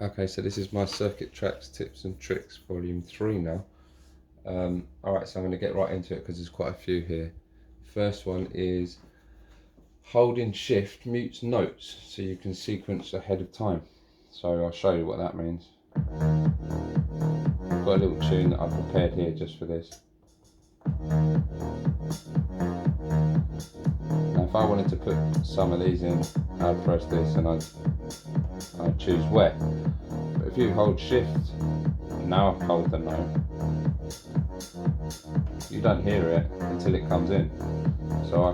Okay, so this is my Circuit Tracks Tips and Tricks Volume 3 now. Alright, so I'm going to get right into it because there's quite a few here. First one is holding shift mutes notes so you can sequence ahead of time. So I'll show you what that means. I've got a little tune that I've prepared here just for this. Now if I wanted to put some of these in, I'd press this and I'd choose wet. But if you hold shift, now I've hold the note, you don't hear it until it comes in. So I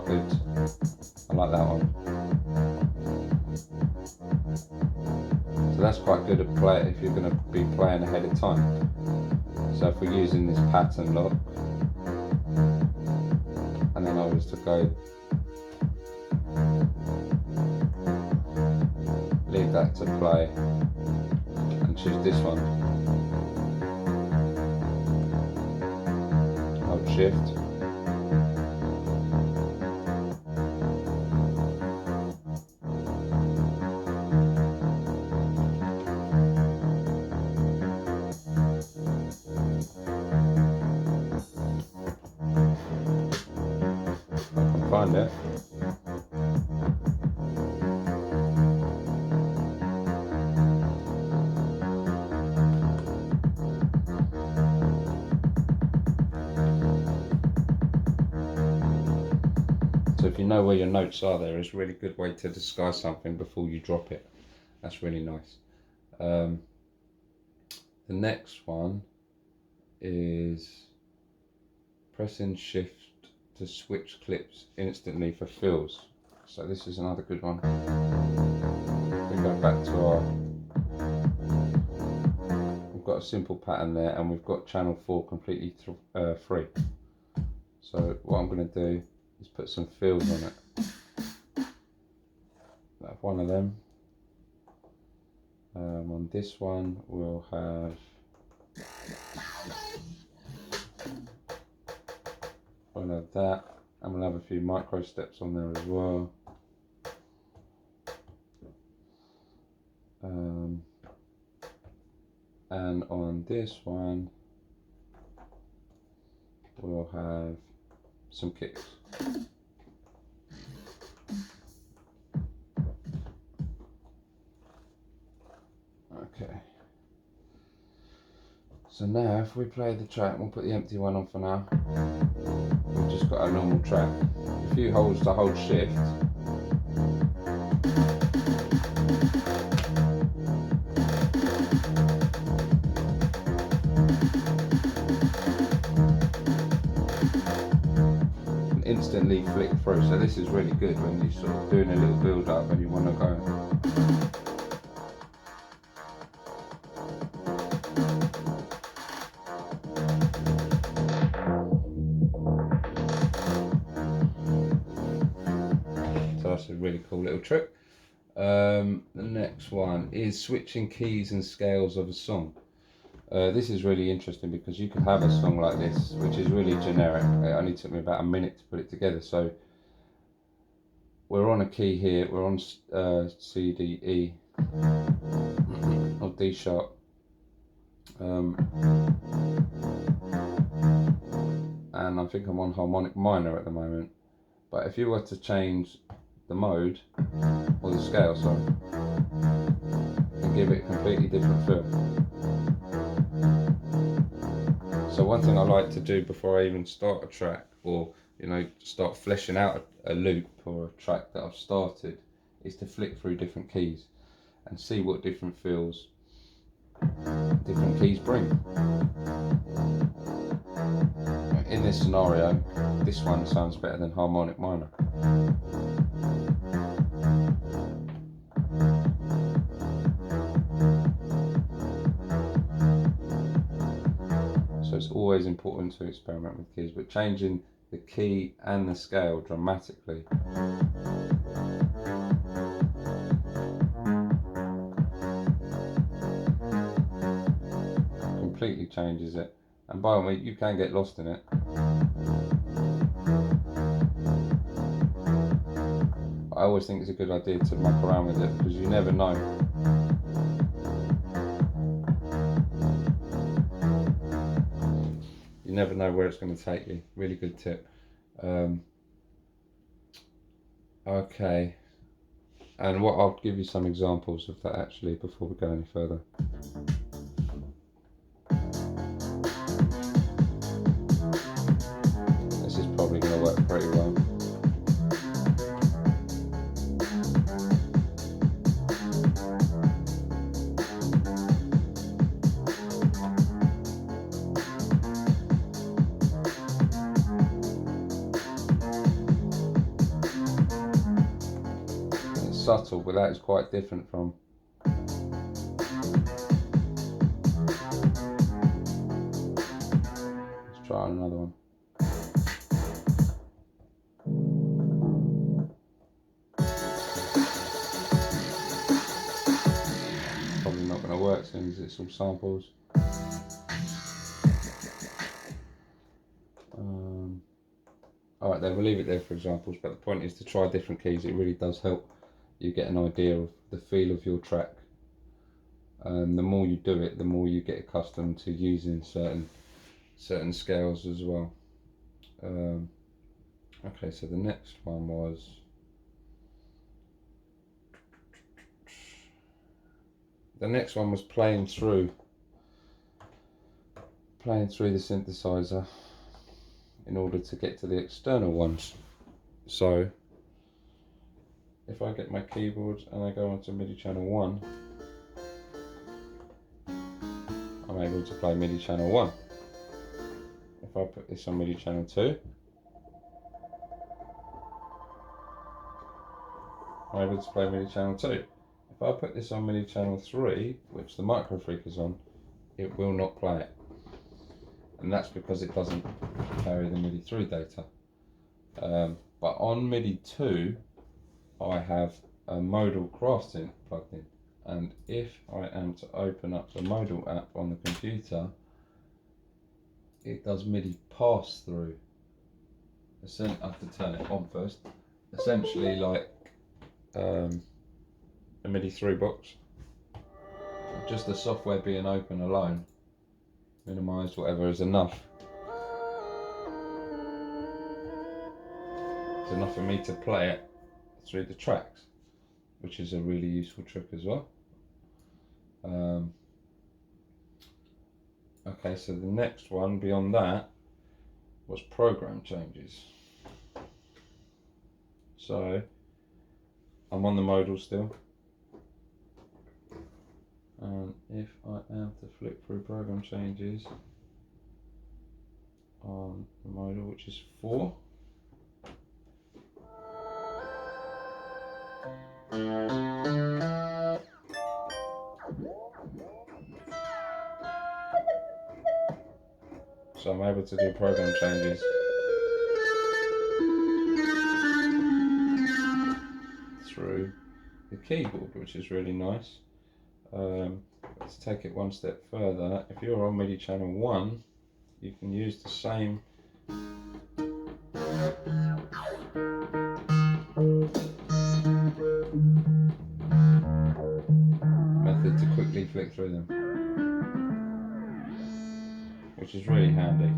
like that one. So that's quite good to play if you're going to be playing ahead of time. So if we're using this pattern lock, and then I was to go, leave that to play, and choose this one, hold shift, find it. So if you know where your notes are, there is a really good way to disguise something before you drop it. That's really nice. The next one is pressing shift to switch clips instantly for fills. So this is another good one. We go back to we've got a simple pattern there, and we've got channel 4 completely free. So what I'm going to do is put some fills on it. I have one of them. On this one we'll have one of that, and we'll have a few micro steps on there as well. And on this one we'll have some kicks. Okay, so now if we play the track, we'll put the empty one on for now. We've just got our normal track. If you hold shift, instantly flick through. So this is really good when you're sort of doing a little build up and you want to go. So that's a really cool little trick. The next one is switching keys and scales of a song. This is really interesting because you could have a song like this, which is really generic. It only took me about a minute to put it together. So we're on a key here, we're on C, D, E, or D sharp. And I think I'm on harmonic minor at the moment. But if you were to change the mode, or the scale, sorry, and give it a completely different feel. So one thing I like to do before I even start a track, or start fleshing out a loop or a track that I've started, is to flick through different keys and see what different feels different keys bring. In this scenario, this one sounds better than harmonic minor. So it's always important to experiment with keys, but changing the key and the scale dramatically completely changes it. And by the way, you can get lost in it. I always think it's a good idea to muck around with it because you never know. You never know where it's going to take you. Really good tip. Okay, and what I'll give you some examples of that actually before we go any further. This is probably going to work pretty well. Subtle, but that is quite different from let's try another one. Probably not going to work since it's all samples. Alright then, we'll leave it there for examples, but the point is to try different keys. It really does help you get an idea of the feel of your track. The more you do it, the more you get accustomed to using certain scales as well. Okay, so the next one was playing through the synthesizer in order to get to the external ones. So if I get my keyboard and I go onto MIDI channel 1, I'm able to play MIDI channel 1. If I put this on MIDI channel 2, I'm able to play MIDI channel 2. If I put this on MIDI channel 3, which the micro freak is on, it will not play it. And that's because it doesn't carry the MIDI 3 data. But on MIDI 2, I have a modal craft synth plugged in. And if I am to open up the modal app on the computer, it does MIDI pass through. I have to turn it on first. Essentially like a MIDI 3 box. Just the software being open alone, minimised, whatever, is enough. It's enough for me to play it through the tracks, which is a really useful trick as well. Okay, so the next one beyond that was program changes. So I'm on the modal still, and if I am to flick through program changes on the modal, which is 4, so I'm able to do program changes through the keyboard, which is really nice. Let's take it one step further. If you're on MIDI channel 1, you can use the same method to quickly flick through them, which is really handy.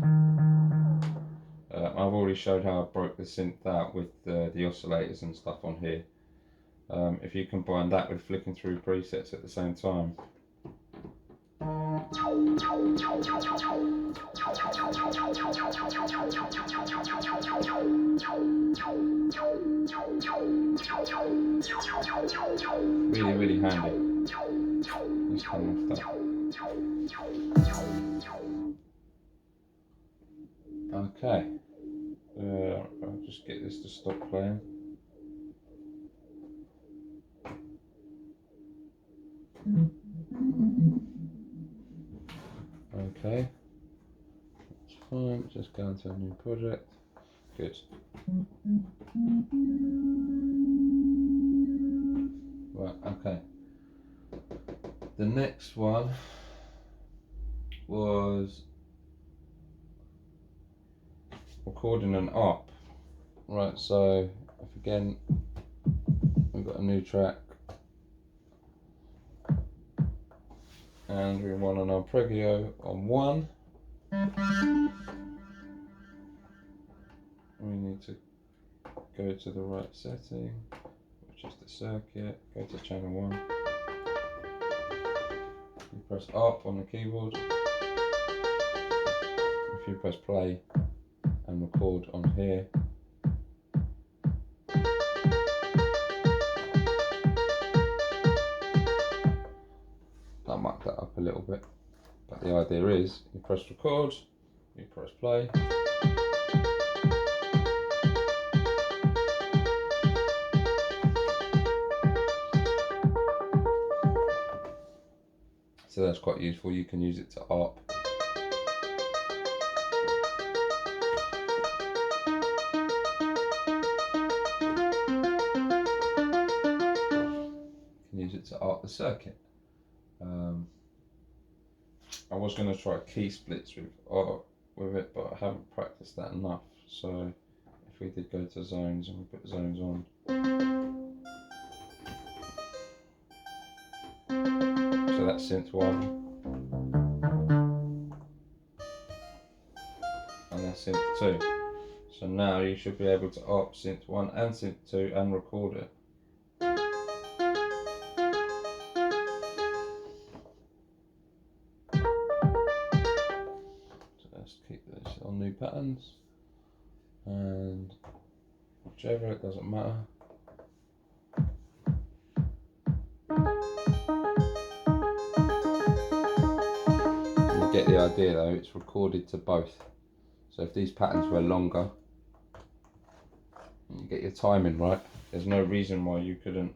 I've already showed how I broke the synth out with the oscillators and stuff on here. If you combine that with flicking through presets at the same time, really handy. Let's come off that. Okay, I'll just get this to stop playing. Okay, that's fine. Just go into a new project. Good. Right, okay. The next one was recording an ARP. Right, so if again we've got a new track and we want an arpeggio on 1, We need to go to the right setting, which is the circuit. Go to channel 1. You press up on the keyboard. If you press play and record on here, I mucked that up a little bit, but the idea is you press record, you press play. So that's quite useful. You can use it to ARP. You can use it to ARP the circuit. I was going to try key splits with it, but I haven't practiced that enough. So if we did go to zones and we put zones on, so that's synth 1 and that's synth 2. So now you should be able to ARP synth 1 and synth 2 and record it. Let's keep this on new patterns, and whichever, it doesn't matter. You get the idea though, it's recorded to both. So if these patterns were longer, and you get your timing right, there's no reason why you couldn't.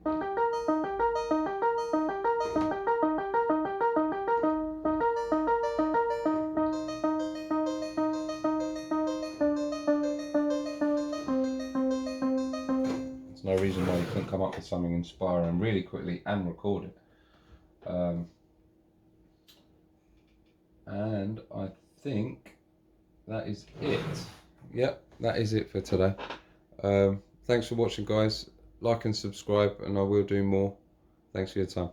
No reason why you couldn't come up with something inspiring really quickly and record it. And I think that is it. Yep, that is it for today. Thanks for watching, guys. Like and subscribe, and I will do more. Thanks for your time.